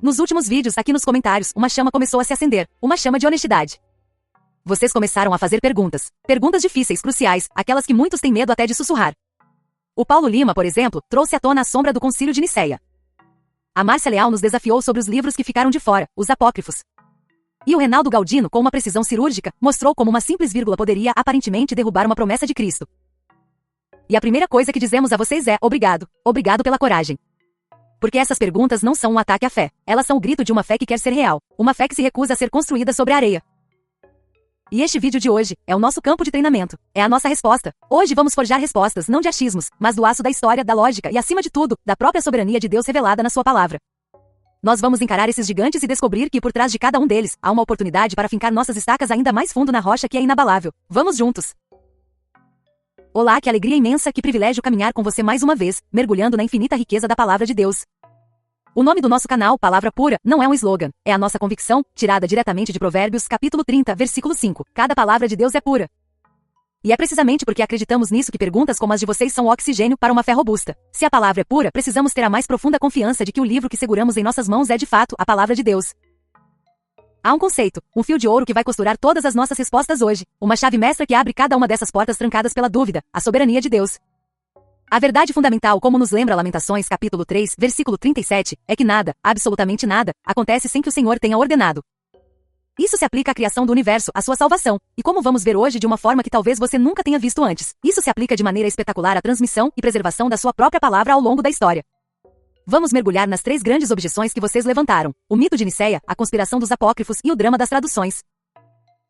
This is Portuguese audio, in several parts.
Nos últimos vídeos, aqui nos comentários, uma chama começou a se acender, uma chama de honestidade. Vocês começaram a fazer perguntas. Perguntas difíceis, cruciais, aquelas que muitos têm medo até de sussurrar. O Paulo Lima, por exemplo, trouxe à tona a sombra do Concílio de Nicéia. A Márcia Leal nos desafiou sobre os livros que ficaram de fora, os apócrifos. E o Renaldo Galdino, com uma precisão cirúrgica, mostrou como uma simples vírgula poderia aparentemente derrubar uma promessa de Cristo. E a primeira coisa que dizemos a vocês é obrigado. Obrigado pela coragem. Porque essas perguntas não são um ataque à fé. Elas são o grito de uma fé que quer ser real. Uma fé que se recusa a ser construída sobre a areia. E este vídeo de hoje é o nosso campo de treinamento. É a nossa resposta. Hoje vamos forjar respostas não de achismos, mas do aço da história, da lógica e, acima de tudo, da própria soberania de Deus revelada na sua palavra. Nós vamos encarar esses gigantes e descobrir que por trás de cada um deles há uma oportunidade para fincar nossas estacas ainda mais fundo na rocha que é inabalável. Vamos juntos! Olá, que alegria imensa, que privilégio caminhar com você mais uma vez, mergulhando na infinita riqueza da palavra de Deus. O nome do nosso canal, Palavra Pura, não é um slogan, é a nossa convicção, tirada diretamente de Provérbios, capítulo 30, versículo 5. Cada palavra de Deus é pura. E é precisamente porque acreditamos nisso que perguntas como as de vocês são o oxigênio para uma fé robusta. Se a palavra é pura, precisamos ter a mais profunda confiança de que o livro que seguramos em nossas mãos é de fato a palavra de Deus. Há um conceito, um fio de ouro que vai costurar todas as nossas respostas hoje, uma chave mestra que abre cada uma dessas portas trancadas pela dúvida, a soberania de Deus. A verdade fundamental, como nos lembra Lamentações capítulo 3, versículo 37, é que nada, absolutamente nada, acontece sem que o Senhor tenha ordenado. Isso se aplica à criação do universo, à sua salvação, e como vamos ver hoje de uma forma que talvez você nunca tenha visto antes, isso se aplica de maneira espetacular à transmissão e preservação da sua própria palavra ao longo da história. Vamos mergulhar nas três grandes objeções que vocês levantaram, o mito de Nicéia, a conspiração dos apócrifos e o drama das traduções.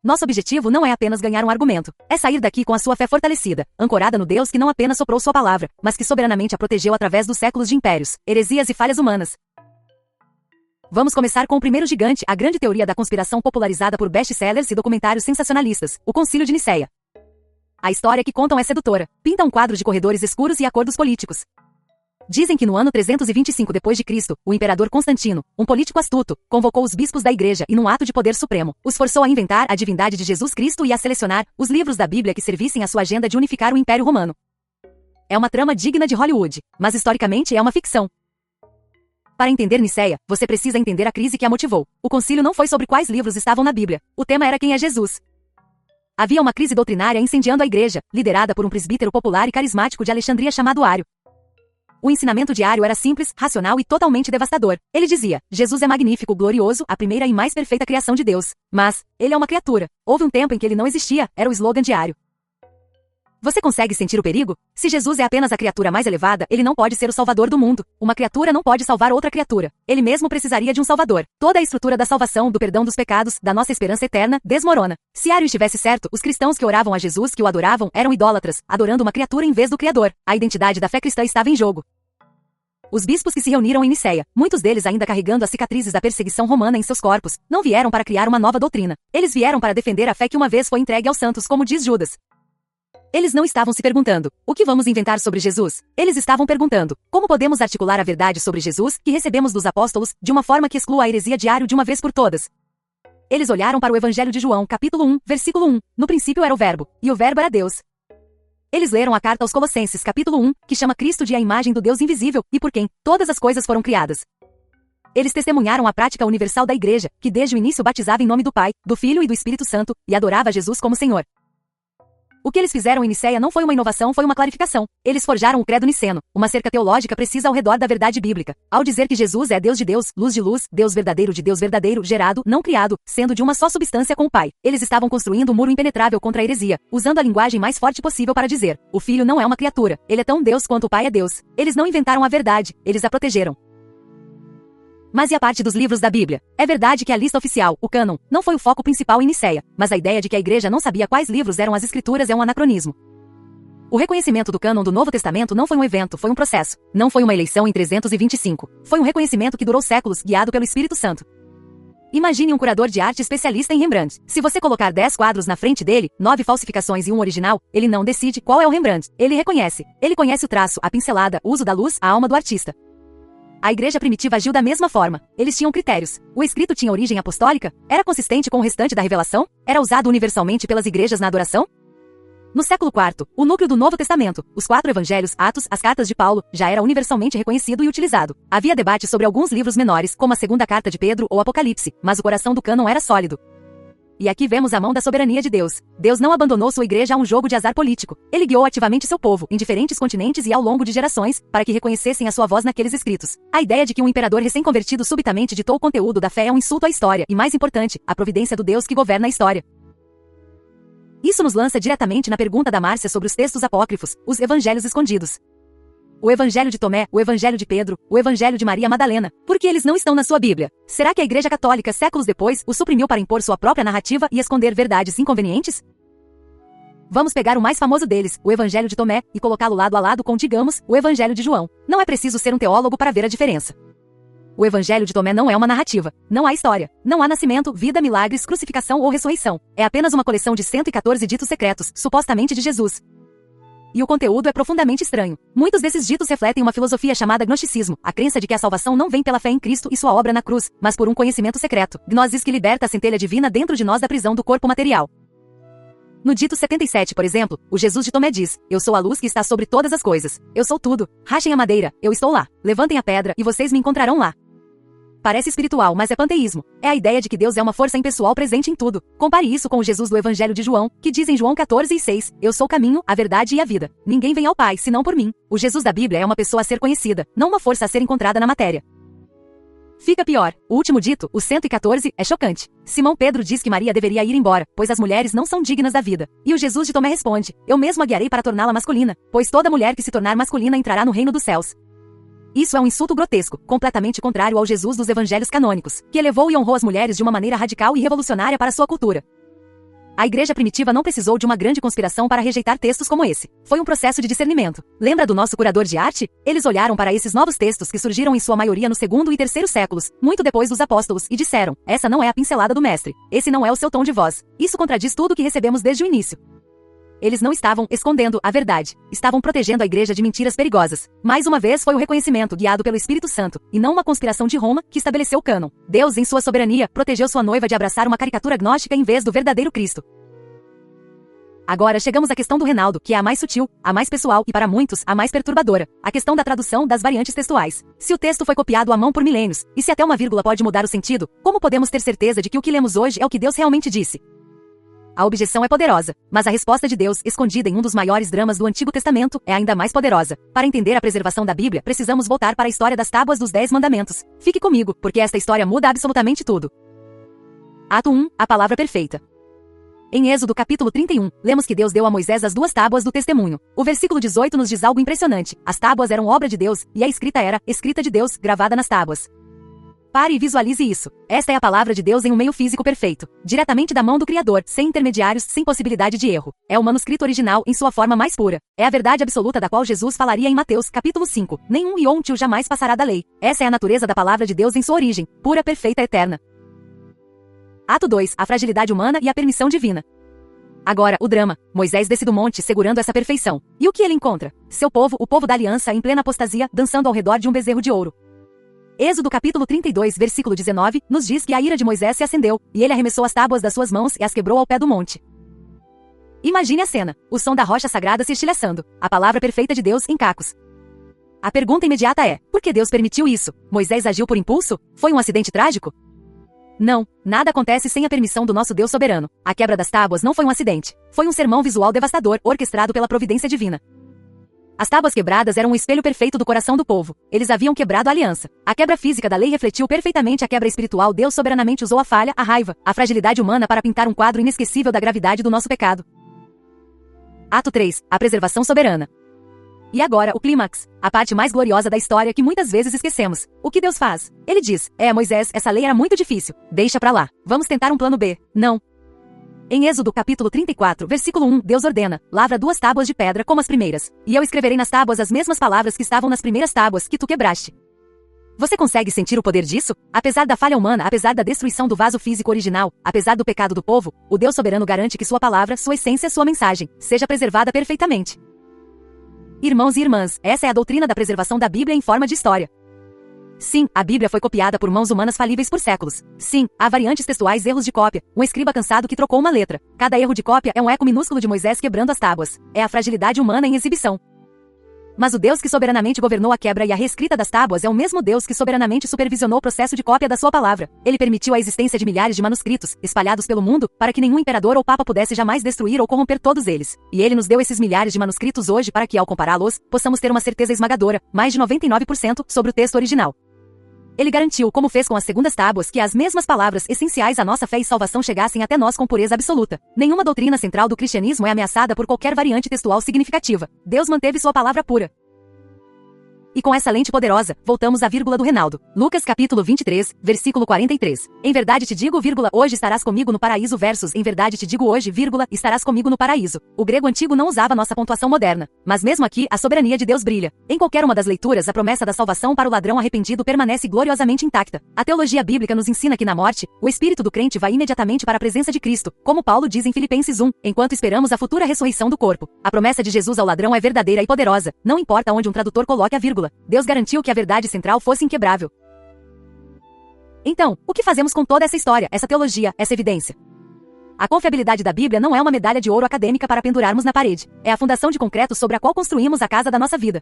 Nosso objetivo não é apenas ganhar um argumento, é sair daqui com a sua fé fortalecida, ancorada no Deus que não apenas soprou sua palavra, mas que soberanamente a protegeu através dos séculos de impérios, heresias e falhas humanas. Vamos começar com o primeiro gigante, a grande teoria da conspiração popularizada por best-sellers e documentários sensacionalistas, o Concílio de Nicéia. A história que contam é sedutora, pinta um quadro de corredores escuros e acordos políticos. Dizem que no ano 325 d.C., o imperador Constantino, um político astuto, convocou os bispos da igreja e num ato de poder supremo, os forçou a inventar a divindade de Jesus Cristo e a selecionar os livros da Bíblia que servissem à sua agenda de unificar o Império Romano. É uma trama digna de Hollywood, mas historicamente é uma ficção. Para entender Nicéia, você precisa entender a crise que a motivou. O concílio não foi sobre quais livros estavam na Bíblia. O tema era quem é Jesus. Havia uma crise doutrinária incendiando a igreja, liderada por um presbítero popular e carismático de Alexandria chamado Ário. O ensinamento de Ário era simples, racional e totalmente devastador. Ele dizia, Jesus é magnífico, glorioso, a primeira e mais perfeita criação de Deus. Mas, ele é uma criatura. Houve um tempo em que ele não existia, era o slogan de Ário. Você consegue sentir o perigo? Se Jesus é apenas a criatura mais elevada, ele não pode ser o salvador do mundo. Uma criatura não pode salvar outra criatura. Ele mesmo precisaria de um salvador. Toda a estrutura da salvação, do perdão dos pecados, da nossa esperança eterna, desmorona. Se Ário estivesse certo, os cristãos que oravam a Jesus, que o adoravam, eram idólatras, adorando uma criatura em vez do Criador. A identidade da fé cristã estava em jogo. Os bispos que se reuniram em Nicéia, muitos deles ainda carregando as cicatrizes da perseguição romana em seus corpos, não vieram para criar uma nova doutrina. Eles vieram para defender a fé que uma vez foi entregue aos santos, como diz Judas. Eles não estavam se perguntando, o que vamos inventar sobre Jesus? Eles estavam perguntando, como podemos articular a verdade sobre Jesus, que recebemos dos apóstolos, de uma forma que exclua a heresia de Ário de uma vez por todas? Eles olharam para o Evangelho de João, capítulo 1, versículo 1. No princípio era o Verbo, e o Verbo era Deus. Eles leram a carta aos Colossenses, capítulo 1, que chama Cristo de a imagem do Deus invisível, e por quem todas as coisas foram criadas. Eles testemunharam a prática universal da igreja, que desde o início batizava em nome do Pai, do Filho e do Espírito Santo, e adorava Jesus como Senhor. O que eles fizeram em Nicéia não foi uma inovação, foi uma clarificação. Eles forjaram o credo niceno, uma cerca teológica precisa ao redor da verdade bíblica. Ao dizer que Jesus é Deus de Deus, luz de luz, Deus verdadeiro de Deus verdadeiro, gerado, não criado, sendo de uma só substância com o Pai. Eles estavam construindo um muro impenetrável contra a heresia, usando a linguagem mais forte possível para dizer, o Filho não é uma criatura, ele é tão Deus quanto o Pai é Deus. Eles não inventaram a verdade, eles a protegeram. Mas e a parte dos livros da Bíblia? É verdade que a lista oficial, o cânon, não foi o foco principal em Nicéia, mas a ideia de que a igreja não sabia quais livros eram as escrituras é um anacronismo. O reconhecimento do cânon do Novo Testamento não foi um evento, foi um processo. Não foi uma eleição em 325. Foi um reconhecimento que durou séculos, guiado pelo Espírito Santo. Imagine um curador de arte especialista em Rembrandt. Se você colocar 10 quadros na frente dele, 9 falsificações e um original, ele não decide qual é o Rembrandt. Ele reconhece. Ele conhece o traço, a pincelada, o uso da luz, a alma do artista. A igreja primitiva agiu da mesma forma. Eles tinham critérios. O escrito tinha origem apostólica? Era consistente com o restante da revelação? Era usado universalmente pelas igrejas na adoração? No século IV, o núcleo do Novo Testamento, os 4 evangelhos, Atos, as cartas de Paulo, já era universalmente reconhecido e utilizado. Havia debate sobre alguns livros menores, como a segunda carta de Pedro ou Apocalipse, mas o coração do cânon era sólido. E aqui vemos a mão da soberania de Deus. Deus não abandonou sua igreja a um jogo de azar político. Ele guiou ativamente seu povo, em diferentes continentes e ao longo de gerações, para que reconhecessem a sua voz naqueles escritos. A ideia de que um imperador recém-convertido subitamente ditou o conteúdo da fé é um insulto à história, e mais importante, à providência do Deus que governa a história. Isso nos lança diretamente na pergunta da Márcia sobre os textos apócrifos, os evangelhos escondidos. O Evangelho de Tomé, o Evangelho de Pedro, o Evangelho de Maria Madalena. Por que eles não estão na sua Bíblia? Será que a Igreja Católica, séculos depois, os suprimiu para impor sua própria narrativa e esconder verdades inconvenientes? Vamos pegar o mais famoso deles, o Evangelho de Tomé, e colocá-lo lado a lado com, digamos, o Evangelho de João. Não é preciso ser um teólogo para ver a diferença. O Evangelho de Tomé não é uma narrativa. Não há história. Não há nascimento, vida, milagres, crucificação ou ressurreição. É apenas uma coleção de 114 ditos secretos, supostamente de Jesus. E o conteúdo é profundamente estranho. Muitos desses ditos refletem uma filosofia chamada gnosticismo, a crença de que a salvação não vem pela fé em Cristo e sua obra na cruz, mas por um conhecimento secreto. Gnosis que liberta a centelha divina dentro de nós da prisão do corpo material. No dito 77, por exemplo, o Jesus de Tomé diz: Eu sou a luz que está sobre todas as coisas. Eu sou tudo. Rachem a madeira, eu estou lá. Levantem a pedra e vocês me encontrarão lá. Parece espiritual, mas é panteísmo. É a ideia de que Deus é uma força impessoal presente em tudo. Compare isso com o Jesus do Evangelho de João, que diz em João 14:6, Eu sou o caminho, a verdade e a vida. Ninguém vem ao Pai, senão por mim. O Jesus da Bíblia é uma pessoa a ser conhecida, não uma força a ser encontrada na matéria. Fica pior. O último dito, o 114, é chocante. Simão Pedro diz que Maria deveria ir embora, pois as mulheres não são dignas da vida. E o Jesus de Tomé responde: Eu mesmo a guiarei para torná-la masculina, pois toda mulher que se tornar masculina entrará no reino dos céus. Isso é um insulto grotesco, completamente contrário ao Jesus dos evangelhos canônicos, que elevou e honrou as mulheres de uma maneira radical e revolucionária para sua cultura. A igreja primitiva não precisou de uma grande conspiração para rejeitar textos como esse. Foi um processo de discernimento. Lembra do nosso curador de arte? Eles olharam para esses novos textos que surgiram em sua maioria no segundo e terceiro séculos, muito depois dos apóstolos, e disseram: Essa não é a pincelada do mestre. Esse não é o seu tom de voz. Isso contradiz tudo o que recebemos desde o início. Eles não estavam escondendo a verdade. Estavam protegendo a igreja de mentiras perigosas. Mais uma vez foi o reconhecimento guiado pelo Espírito Santo, e não uma conspiração de Roma, que estabeleceu o cânon. Deus, em sua soberania, protegeu sua noiva de abraçar uma caricatura gnóstica em vez do verdadeiro Cristo. Agora chegamos à questão do Renaldo, que é a mais sutil, a mais pessoal e, para muitos, a mais perturbadora. A questão da tradução das variantes textuais. Se o texto foi copiado à mão por milênios, e se até uma vírgula pode mudar o sentido, como podemos ter certeza de que o que lemos hoje é o que Deus realmente disse? A objeção é poderosa, mas a resposta de Deus, escondida em um dos maiores dramas do Antigo Testamento, é ainda mais poderosa. Para entender a preservação da Bíblia, precisamos voltar para a história das tábuas dos 10 mandamentos. Fique comigo, porque esta história muda absolutamente tudo. Ato 1, a palavra perfeita. Em Êxodo capítulo 31, lemos que Deus deu a Moisés as 2 tábuas do testemunho. O versículo 18 nos diz algo impressionante. As tábuas eram obra de Deus, e a escrita era, escrita de Deus, gravada nas tábuas. Pare e visualize isso. Esta é a palavra de Deus em um meio físico perfeito. Diretamente da mão do Criador, sem intermediários, sem possibilidade de erro. É o manuscrito original em sua forma mais pura. É a verdade absoluta da qual Jesus falaria em Mateus, capítulo 5. Nenhum iom tio jamais passará da lei. Essa é a natureza da palavra de Deus em sua origem, pura, perfeita, eterna. Ato 2, a fragilidade humana e a permissão divina. Agora, o drama. Moisés desce do monte segurando essa perfeição. E o que ele encontra? Seu povo, o povo da aliança, em plena apostasia, dançando ao redor de um bezerro de ouro. Êxodo capítulo 32, versículo 19, nos diz que a ira de Moisés se acendeu, e ele arremessou as tábuas das suas mãos e as quebrou ao pé do monte. Imagine a cena, o som da rocha sagrada se estilhaçando, a palavra perfeita de Deus em cacos. A pergunta imediata é, por que Deus permitiu isso? Moisés agiu por impulso? Foi um acidente trágico? Não, nada acontece sem a permissão do nosso Deus soberano. A quebra das tábuas não foi um acidente. Foi um sermão visual devastador, orquestrado pela providência divina. As tábuas quebradas eram um espelho perfeito do coração do povo. Eles haviam quebrado a aliança. A quebra física da lei refletiu perfeitamente a quebra espiritual. Deus soberanamente usou a falha, a raiva, a fragilidade humana para pintar um quadro inesquecível da gravidade do nosso pecado. Ato 3. A preservação soberana. E agora, o clímax. A parte mais gloriosa da história que muitas vezes esquecemos. O que Deus faz? Ele diz, Moisés, essa lei era muito difícil. Deixa pra lá. Vamos tentar um plano B. Não. Em Êxodo capítulo 34, versículo 1, Deus ordena, lavra 2 tábuas de pedra como as primeiras. E eu escreverei nas tábuas as mesmas palavras que estavam nas primeiras tábuas que tu quebraste. Você consegue sentir o poder disso? Apesar da falha humana, apesar da destruição do vaso físico original, apesar do pecado do povo, o Deus soberano garante que sua palavra, sua essência, sua mensagem, seja preservada perfeitamente. Irmãos e irmãs, essa é a doutrina da preservação da Bíblia em forma de história. Sim, a Bíblia foi copiada por mãos humanas falíveis por séculos. Sim, há variantes textuais, erros de cópia, um escriba cansado que trocou uma letra. Cada erro de cópia é um eco minúsculo de Moisés quebrando as tábuas. É a fragilidade humana em exibição. Mas o Deus que soberanamente governou a quebra e a reescrita das tábuas é o mesmo Deus que soberanamente supervisionou o processo de cópia da sua palavra. Ele permitiu a existência de milhares de manuscritos, espalhados pelo mundo, para que nenhum imperador ou papa pudesse jamais destruir ou corromper todos eles. E ele nos deu esses milhares de manuscritos hoje para que, ao compará-los, possamos ter uma certeza esmagadora, mais de 99%, sobre o texto original. Ele garantiu, como fez com as segundas tábuas, que as mesmas palavras essenciais à nossa fé e salvação chegassem até nós com pureza absoluta. Nenhuma doutrina central do cristianismo é ameaçada por qualquer variante textual significativa. Deus manteve sua palavra pura. E com essa lente poderosa, voltamos à vírgula do Reinaldo. Lucas capítulo 23, versículo 43. Em verdade te digo, vírgula, hoje estarás comigo no paraíso versus em verdade te digo hoje, vírgula, estarás comigo no paraíso. O grego antigo não usava nossa pontuação moderna. Mas mesmo aqui, a soberania de Deus brilha. Em qualquer uma das leituras, a promessa da salvação para o ladrão arrependido permanece gloriosamente intacta. A teologia bíblica nos ensina que na morte, o espírito do crente vai imediatamente para a presença de Cristo, como Paulo diz em Filipenses 1, enquanto esperamos a futura ressurreição do corpo. A promessa de Jesus ao ladrão é verdadeira e poderosa, não importa onde um tradutor coloque a vírgula. Deus garantiu que a verdade central fosse inquebrável. Então, o que fazemos com toda essa história, essa teologia, essa evidência? A confiabilidade da Bíblia não é uma medalha de ouro acadêmica para pendurarmos na parede. É a fundação de concreto sobre a qual construímos a casa da nossa vida.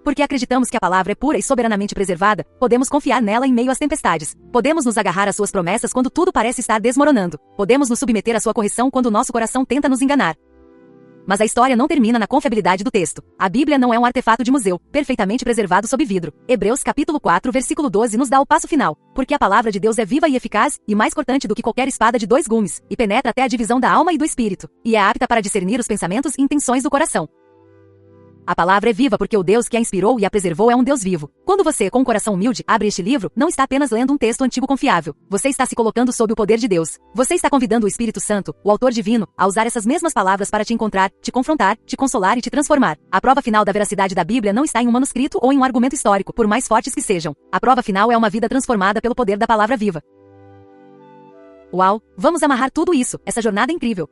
Porque acreditamos que a palavra é pura e soberanamente preservada, podemos confiar nela em meio às tempestades. Podemos nos agarrar às suas promessas quando tudo parece estar desmoronando. Podemos nos submeter à sua correção quando o nosso coração tenta nos enganar. Mas a história não termina na confiabilidade do texto. A Bíblia não é um artefato de museu, perfeitamente preservado sob vidro. Hebreus capítulo 4, versículo 12 nos dá o passo final. Porque a palavra de Deus é viva e eficaz, e mais cortante do que qualquer espada de 2 gumes, e penetra até a divisão da alma e do espírito, e é apta para discernir os pensamentos e intenções do coração. A palavra é viva porque o Deus que a inspirou e a preservou é um Deus vivo. Quando você, com um coração humilde, abre este livro, não está apenas lendo um texto antigo confiável. Você está se colocando sob o poder de Deus. Você está convidando o Espírito Santo, o autor divino, a usar essas mesmas palavras para te encontrar, te confrontar, te consolar e te transformar. A prova final da veracidade da Bíblia não está em um manuscrito ou em um argumento histórico, por mais fortes que sejam. A prova final é uma vida transformada pelo poder da palavra viva. Uau! Vamos amarrar tudo isso, essa jornada incrível.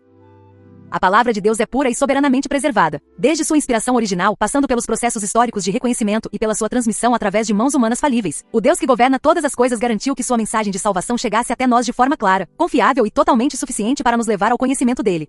A palavra de Deus é pura e soberanamente preservada. Desde sua inspiração original, passando pelos processos históricos de reconhecimento e pela sua transmissão através de mãos humanas falíveis, o Deus que governa todas as coisas garantiu que sua mensagem de salvação chegasse até nós de forma clara, confiável e totalmente suficiente para nos levar ao conhecimento dele.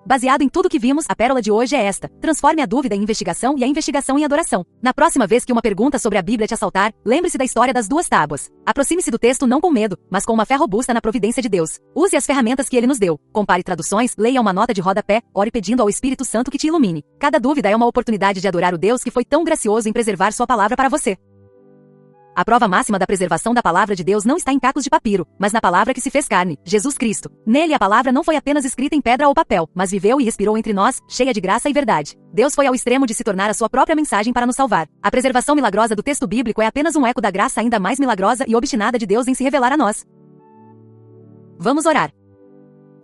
Baseado em tudo que vimos, a pérola de hoje é esta: transforme a dúvida em investigação e a investigação em adoração. Na próxima vez que uma pergunta sobre a Bíblia te assaltar, lembre-se da história das 2 tábuas. Aproxime-se do texto não com medo, mas com uma fé robusta na providência de Deus. Use as ferramentas que ele nos deu. Compare traduções, leia uma nota de rodapé, ore pedindo ao Espírito Santo que te ilumine. Cada dúvida é uma oportunidade de adorar o Deus que foi tão gracioso em preservar sua palavra para você. A prova máxima da preservação da palavra de Deus não está em cacos de papiro, mas na palavra que se fez carne, Jesus Cristo. Nele a palavra não foi apenas escrita em pedra ou papel, mas viveu e respirou entre nós, cheia de graça e verdade. Deus foi ao extremo de se tornar a sua própria mensagem para nos salvar. A preservação milagrosa do texto bíblico é apenas um eco da graça ainda mais milagrosa e obstinada de Deus em se revelar a nós. Vamos orar.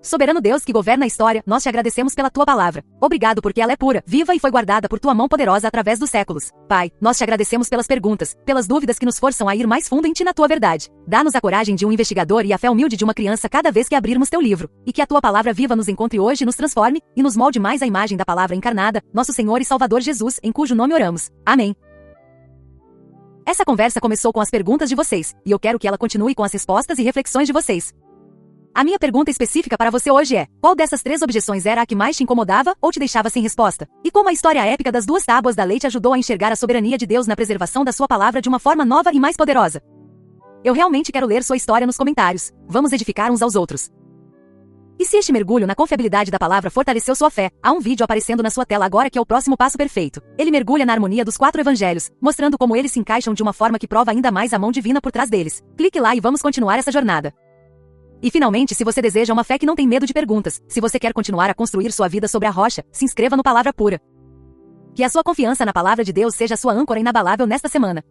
Soberano Deus que governa a história, nós te agradecemos pela tua palavra. Obrigado porque ela é pura, viva e foi guardada por tua mão poderosa através dos séculos. Pai, nós te agradecemos pelas perguntas, pelas dúvidas que nos forçam a ir mais fundo em ti na tua verdade. Dá-nos a coragem de um investigador e a fé humilde de uma criança cada vez que abrirmos teu livro. E que a tua palavra viva nos encontre hoje e nos transforme, e nos molde mais à imagem da palavra encarnada, nosso Senhor e Salvador Jesus, em cujo nome oramos. Amém. Essa conversa começou com as perguntas de vocês, e eu quero que ela continue com as respostas e reflexões de vocês. A minha pergunta específica para você hoje é: qual dessas 3 objeções era a que mais te incomodava ou te deixava sem resposta? E como a história épica das 2 tábuas da lei te ajudou a enxergar a soberania de Deus na preservação da sua palavra de uma forma nova e mais poderosa? Eu realmente quero ler sua história nos comentários. Vamos edificar uns aos outros. E se este mergulho na confiabilidade da palavra fortaleceu sua fé, há um vídeo aparecendo na sua tela agora que é o próximo passo perfeito. Ele mergulha na harmonia dos 4 evangelhos, mostrando como eles se encaixam de uma forma que prova ainda mais a mão divina por trás deles. Clique lá e vamos continuar essa jornada. E finalmente, se você deseja uma fé que não tem medo de perguntas, se você quer continuar a construir sua vida sobre a rocha, se inscreva no Palavra Pura. Que a sua confiança na palavra de Deus seja a sua âncora inabalável nesta semana.